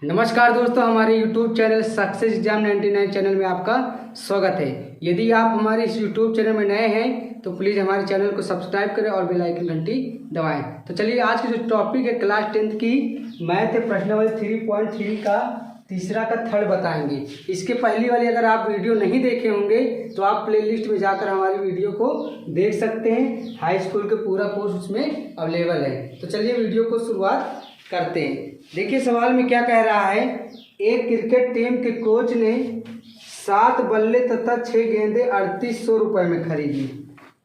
नमस्कार दोस्तों, हमारे YouTube channel success exam 99 channel में आपका स्वागत है। यदि आप हमारे इस YouTube चैनल में नए हैं तो प्लीज़ हमारे चैनल को सब्सक्राइब करें और बेल आइकन घंटी दबाएं। तो चलिए, आज की जो टॉपिक है क्लास 10th की मैथ प्रश्नावली 3.3 का तीसरा का थर्ड बताएंगे। इसके पहली वाली अगर आप वीडियो नहीं देखे होंगे तो आप प्लेलिस्ट में जाकर हमारी वीडियो को देख सकते हैं। हाई स्कूल के पूरा कोर्स उसमें अवेलेबल है। तो चलिए वीडियो को शुरुआत करते हैं। देखिए सवाल में क्या कह रहा है। एक क्रिकेट टीम के कोच ने 7 बल्ले तथा 6 गेंदें 3800 रुपये में खरीदी।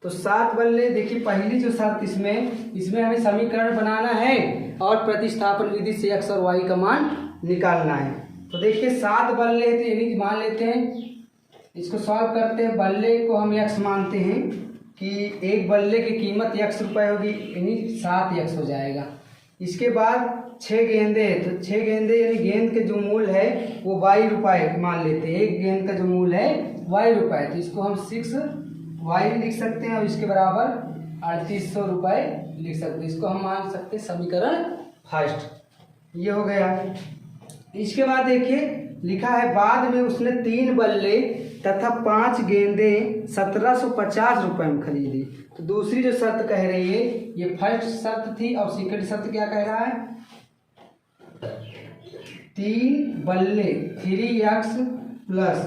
तो 7 बल्ले, देखिए पहली जो शर्त इसमें हमें समीकरण बनाना है और प्रतिस्थापन विधि से x और y का मान निकालना है। तो देखिए 7 बल्ले तो यानी मान लेते हैं, इसको सॉल्व करते हैं। बल्ले को हम x मानते हैं कि एक बल्ले की कीमत x रुपये होगी, यानी 7x हो जाएगा। इसके बाद 6 गेंदे, तो 6 गेंदे यानी गेंद के जो मूल्य है वो y रुपये मान लेते हैं। एक गेंद का जो मूल्य है y रुपये, तो इसको हम 6y लिख सकते हैं और इसके बराबर 3800 रुपये लिख सकते हैं। इसको हम मान सकते हैं समीकरण फर्स्ट। ये हो गया। इसके बाद देखिए लिखा है, बाद में उसने 3 बल्ले तथा 5 गेंदे 1750 रुपये में खरीदी। तो दूसरी जो शर्त कह रही है, ये फर्स्ट शर्त थी और सेकंड शर्त क्या कह रहा है, 3 बल्ले 3x प्लस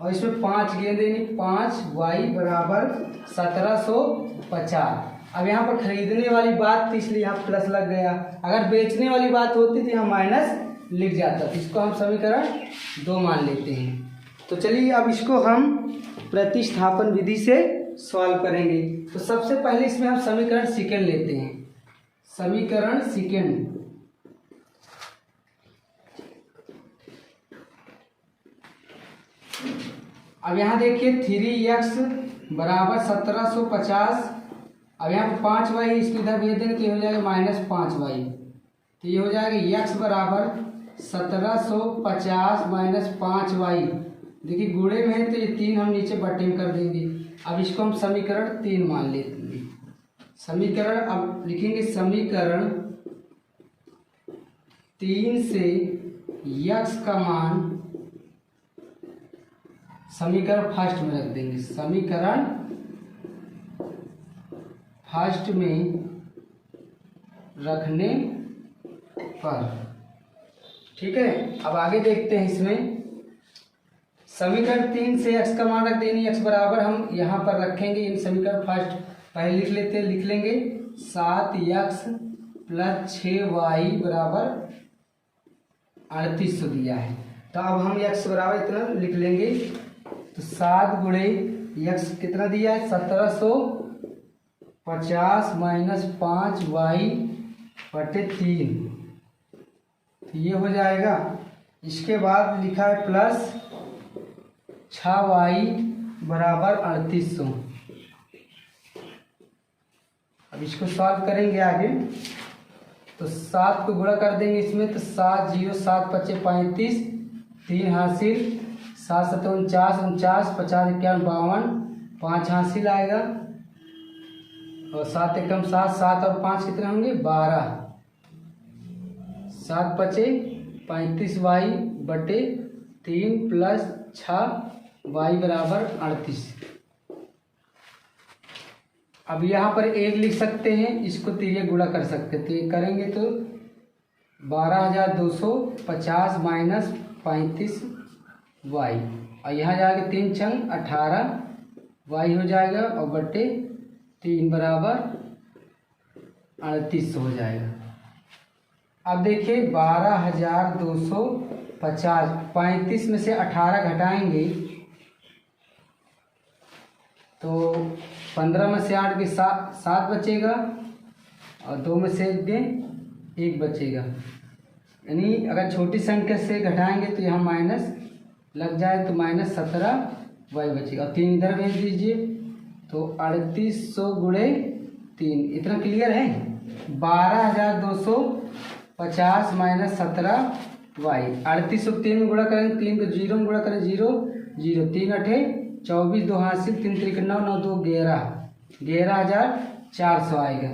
और इसमें 5 गेंदे यानी 5y बराबर 1750। अब यहाँ पर खरीदने वाली बात थी इसलिए यहाँ प्लस लग गया। अगर बेचने वाली बात होती तो यहाँ माइनस लिख जाता। तो इसको हम समीकरण 2 मान लेते हैं। तो चलिए अब इसको हम प्रतिस्थापन विधि से सॉल्व करेंगे। तो सबसे पहले इसमें हम समीकरण सेकंड लेते हैं। समीकरण सेकंड, अब यहाँ देखिए 3x बराबर 1750। अब यहाँ पर 5y इसको इधर भेज देंगे तो ये हो जाएगा -5y। तो ये हो जाएगा x बराबर 1750 -5y। देखिए गुणे में है तो ये 3 हम नीचे बट्टे में कर देंगे। अब इसको हम समीकरण 3 मान लेते हैं। समीकरण अब लिखेंगे, समीकरण 3 से x का मान समीकरण फर्स्ट में रख देंगे। समीकरण फर्स्ट में रखने पर, ठीक है। अब आगे देखते हैं। इसमें समीकरण 3 से x का मान रख देंगे। x बराबर हम यहाँ पर रखेंगे, इन समीकरण फर्स्ट पहले लिख लेते हैं, लिख लेंगे 7x प्लस 6y बराबर 3800 दिया है। तो अब हम x बराबर इतना लिख लेंगे। तो 7 गुणे x कितना दिया है, 1750 -5y बटे 3। तो ये हो जाएगा। इसके बाद लिखा है प्लस 6y बराबर 3800। अब इसको सॉल्व करेंगे आगे। तो 7 को गुणा कर देंगे इसमें, तो 7 0 7 5 35, 3 हासिल, 7 7 49 49, 50 51 52, 5 हासिल आएगा और 7 एकम 7, 7 और 5 कितने होंगे 12, 7 5 35y बटे 3 प्लस 6y बराबर 38। अब यहाँ पर 1 लिख सकते हैं, इसको 3 गुणा कर सकते हैं। तो ये करेंगे तो 12250 माइनस 35y और यहाँ जाके 3 छंग 18y हो जाएगा और बटे 3 बराबर 3800 हो जाएगा। अब देखिए 12250, 35 में से 18 घटाएंगे तो 15 में से 8 के 7 बचेगा और 2 में से 1 बचेगा। यानी अगर छोटी संख्या से घटाएंगे तो यहाँ माइनस लग जाए तो -17y बचेगा और 3 इधर भेज दीजिए। तो 3800 गुणे 3, इतना क्लियर है। 12250 -17y, 3800 3 में गुणा करेंगे, 3 को 0 में गुणा करें 0 0, 3 8 24, 2 हासिल, 3 3 9 9 2 11, 11400 आएगा।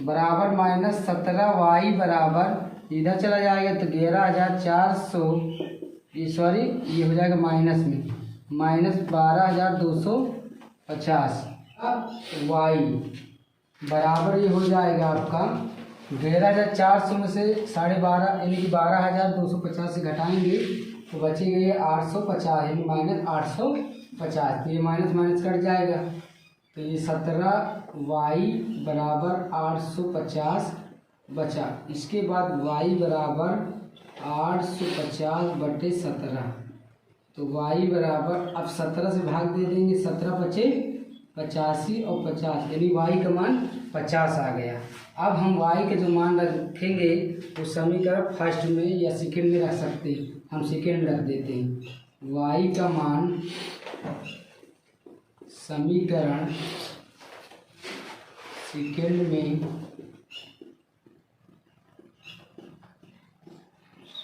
बराबर -17y बराबर इधर चला जाएगा तो 11,400, ये सॉरी ये हो जाएगा माइनस में, माइनस 12,250। अब वाई बराबर ये हो जाएगा आपका 11,400 में से 12.5 यानी कि 12,250 से घटाएंगे तो बचेगा ये 850 यानी माइनस 850। तो ये माइनस माइनस कट जाएगा तो ये 17 वाई बराबर 850 बचा। इसके बाद वाई बराबर 850/17, तो वाई बराबर अब 17 से भाग दे देंगे, 17 बचे 85 और 50 यानी वाई का मान 50 आ गया। अब हम वाई का जो मान रखेंगे वो समीकरण फर्स्ट में या सेकेंड में रख सकते हैं, हम सेकेंड में रख देते हैं। वाई का मान समीकरण सेकेंड में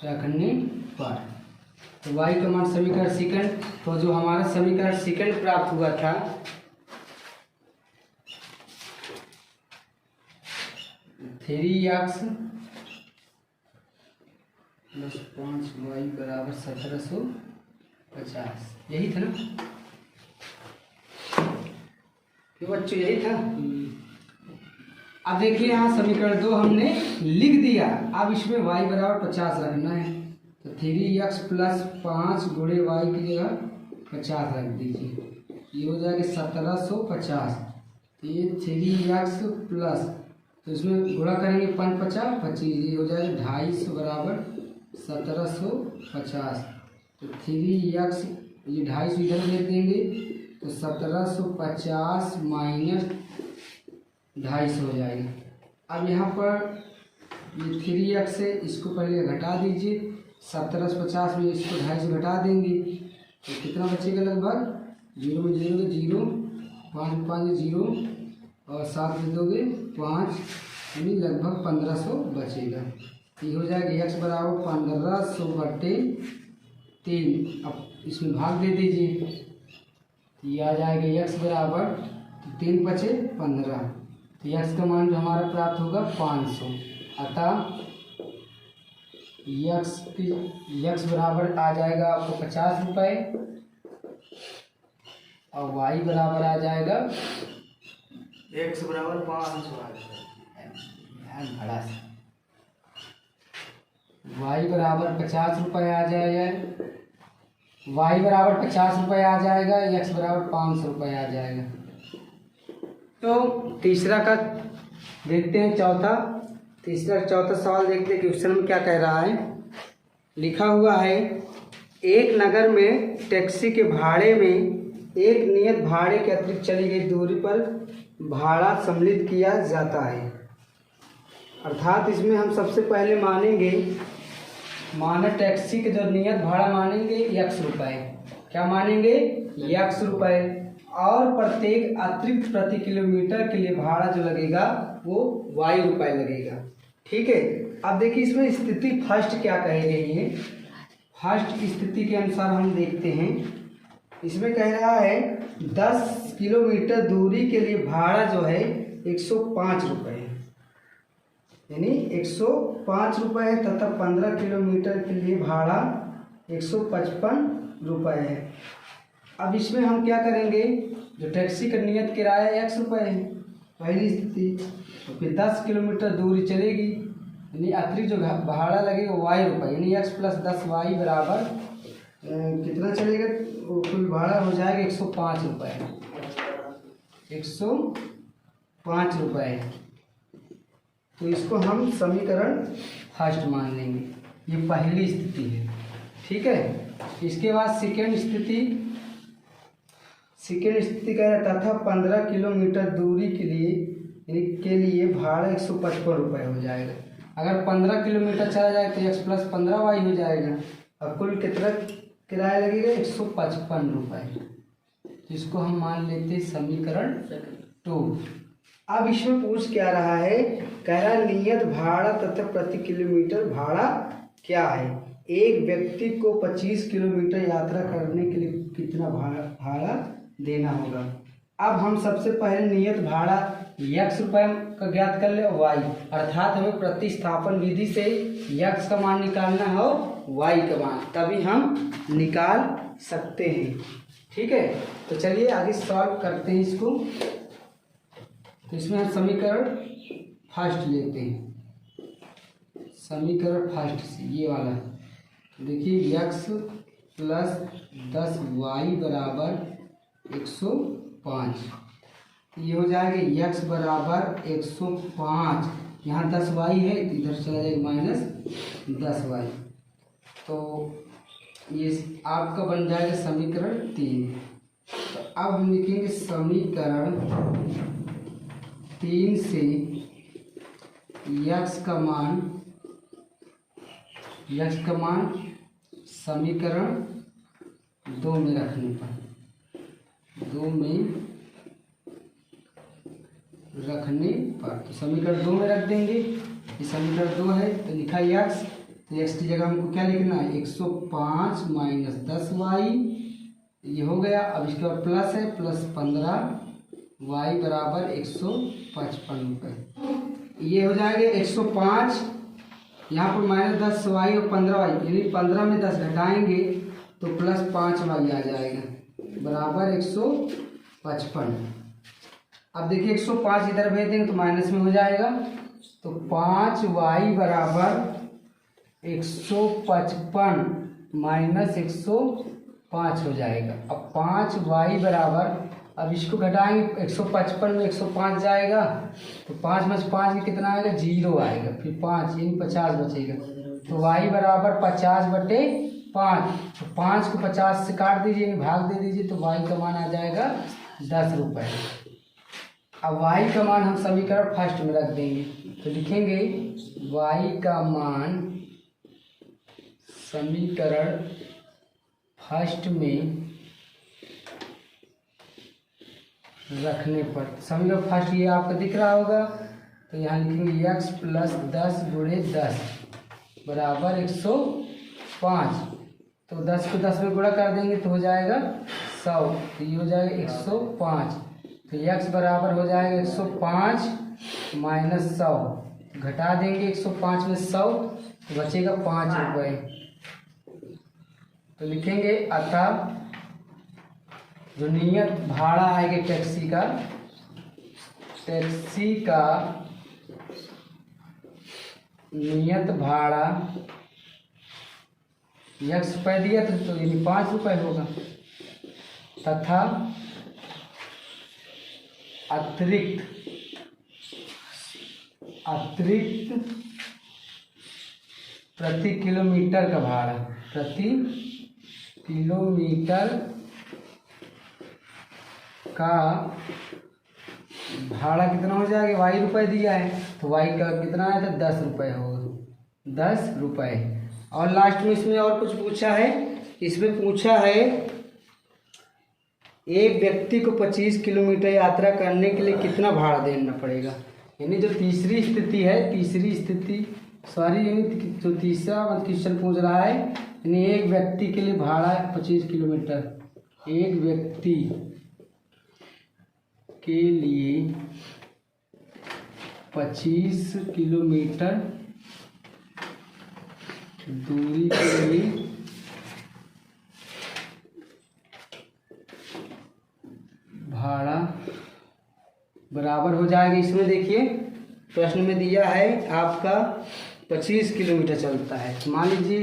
रखने पर, तो y का मान समीकरण सेकंड, तो जो हमारा समीकरण सेकंड प्राप्त हुआ था 3x + 5y बराबर 1750, यही था ना क्यों बच्चों, यही था। अब देखिए यहाँ समीकरण 2 हमने लिख दिया। अब इसमें y बराबर 50 रखना है, तो 3x + 5 गुणे y की जगह 50 रख दीजिए, ये हो जाएगा 1750। तो ये 3x प्लस, तो इसमें गुणा करेंगे 5 50 25, ये हो जाएगा 250 बराबर 1750। तो 3x ये 250 इधर दे देंगे तो 1750 माइनस 250 हो जाएगा। अब यहाँ पर ये 3x है, इसको पहले घटा दीजिए, 1750 में इसको 250 घटा देंगे तो कितना बचेगा, लगभग 0 में 0 के 0, 5 में 5 0 और 7 में दोगे 5 यानी लगभग 1500 बचेगा। ये हो जाएगा x बराबर 1500/3। अब इसमें भाग दे दीजिए, ये आ जाएगा x बराबर 3 बचे 15, तो x का मान जो हमारा प्राप्त होगा 500। अतः x बराबर आ जाएगा आपको 50 रुपये और y बराबर आ जाएगा x बराबर 500 y बराबर 50 रुपये आ जाएगा, y बराबर 50 रुपये आ जाएगा, x बराबर 500 रुपये आ जाएगा। तो तीसरा का देखते हैं, चौथा सवाल देखते हैं क्वेश्चन में क्या कह रहा है। लिखा हुआ है एक नगर में टैक्सी के भाड़े में एक नियत भाड़े के अतिरिक्त चली गई दूरी पर भाड़ा सम्मिलित किया जाता है। अर्थात इसमें हम सबसे पहले माना टैक्सी के जो नियत भाड़ा मानेंगे x रुपये, क्या मानेंगे x रुपये, और प्रत्येक अतिरिक्त प्रति किलोमीटर के लिए भाड़ा जो लगेगा वो y रुपये लगेगा। ठीक है। अब देखिए इसमें स्थिति फर्स्ट क्या कही गई है। फर्स्ट स्थिति के अनुसार हम देखते हैं, इसमें कह रहा है 10 किलोमीटर दूरी के लिए भाड़ा जो है 105 रुपये, यानी 105 रुपये तथा 15 किलोमीटर के लिए भाड़ा 155 रुपये है। अब इसमें हम क्या करेंगे, जो टैक्सी का नियत किराया x रुपये है पहली स्थिति, तो फिर 10 किलोमीटर दूरी चलेगी यानी अतिरिक्त जो भाड़ा लगेगा y रुपये, यानी x + 10y बराबर कितना चलेगा, कुल भाड़ा हो जाएगा 105 रुपये, 105 रुपये। तो इसको हम समीकरण फर्स्ट मान लेंगे, ये पहली स्थिति है। ठीक है। इसके बाद सेकेंड स्थिति कह रहा तथा 15 किलोमीटर दूरी के लिए भाड़ा 155 रुपये हो जाएगा। अगर 15 किलोमीटर चला जाए तो x + 15y हो जाएगा और कुल कितना किराया लगेगा 155 रुपये। तो इसको हम मान लेते हैं समीकरण 2। अब इसमें पूछ क्या रहा है, कह रहा नियत भाड़ा तथा प्रति किलोमीटर भाड़ा क्या है। एक व्यक्ति को 25 किलोमीटर यात्रा करने के लिए कितना भाड़ा देना होगा। अब हम सबसे पहले नियत भाड़ा x रुपये का ज्ञात कर ले y, अर्थात हमें प्रतिस्थापन विधि से x का मान निकालना है और y का मान, तभी हम निकाल सकते हैं। ठीक है, तो चलिए आगे सॉल्व करते हैं इसको। तो इसमें हम समीकरण फर्स्ट लेते हैं, समीकरण फर्स्ट से ये वाला देखिए, x प्लस 10y बराबर 105, ये हो जाएगा x बराबर 105, यहाँ 10y है तो इधर चला जाएगा -10y, तो ये आपका बन जाएगा समीकरण 3। तो अब हम लिखेंगे समीकरण 3 से x का मान समीकरण 2 में रखने पर, 2 में रखने पर, तो समीकरण 2 में रख देंगे। ये समीकरण 2 है तो लिखा x, तो x की जगह हमको क्या लिखना है, 105 माइनस 10y, ये हो गया। अब इसके बाद प्लस है, प्लस 15y बराबर 155 रुपये, ये हो जाएगा 105, यहाँ पर -10y और 15y, यानी 15 में 10 घटाएंगे तो प्लस 5y आ जाएगा बराबर 155। अब देखिए 105 इधर भेज देंगे तो माइनस में हो जाएगा, तो 5y बराबर 155 माइनस 105 हो जाएगा। अब 5y बराबर, अब इसको घटाएंगे 155 में 105 जाएगा तो 5 में 5 में कितना आएगा, 0 आएगा, फिर 5 यानी 50 बचेगा, तो y बराबर 50/5, तो 5 को 50 से काट दीजिए यानी भाग दे दीजिए, तो y का मान आ जाएगा 10 रुपये। अब y का मान हम समीकरण फर्स्ट में रख देंगे, तो लिखेंगे y का मान समीकरण फर्स्ट में रखने पर, समीकरण फर्स्ट ये आपको दिख रहा होगा, तो यहाँ लिखेंगे x प्लस 10 गुणे 10 बराबर 105, तो 10 को 10 में गुणा कर देंगे तो हो जाएगा 100, तो ये हो जाएगा 105, तो x बराबर हो जाएगा 105 माइनस 100, घटा देंगे 105 में 100 तो बचेगा 5 रुपये, तो लिखेंगे अतः जो नियत भाड़ा आएगा टैक्सी का नियत भाड़ा x रुपये दिया तो यानी 5 रुपये होगा, तथा अतिरिक्त प्रति किलोमीटर का भाड़ा, प्रति किलोमीटर का भाड़ा कितना हो जाएगा, y रुपये दिया है तो y का कितना है, तो 10 रुपये होगा, 10 रुपये। और लास्ट में इसमें और कुछ पूछा है, इसमें पूछा है एक व्यक्ति को 25 किलोमीटर यात्रा करने के लिए कितना भाड़ा देना पड़ेगा, यानी जो तीसरी स्थिति है, यानी जो तीसरा क्वेश्चन पूछ रहा है, यानी एक व्यक्ति के लिए भाड़ा 25 किलोमीटर, एक व्यक्ति के लिए 25 किलोमीटर दूरी के लिए भाड़ा बराबर हो जाएगा। इसमें देखिए प्रश्न में दिया है आपका 25 किलोमीटर चलता है, मान लीजिए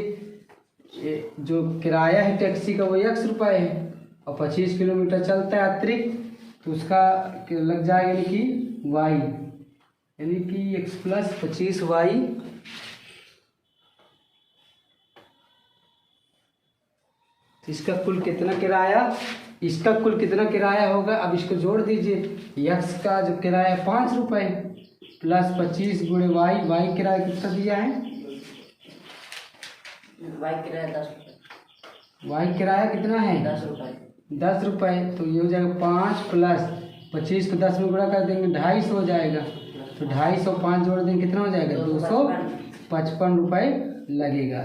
जो किराया है टैक्सी का वो 1 रुपये है और 25 किलोमीटर चलता है अतिरिक्त, तो उसका लग जाएगा यानी कि y, यानी कि x प्लस 25y इसका कुल कितना किराया होगा। अब इसको जोड़ दीजिए, x का जो किराया 5 रुपये प्लस 25 गुणे y किराया कितना दिया है, y किराया कितना है 10 रुपये, तो ये हो जाएगा 5 प्लस 25 को 10 में गुणा कर देंगे 250 हो जाएगा, तो 250 5 जोड़ देंगे कितना हो जाएगा 255 रुपये लगेगा।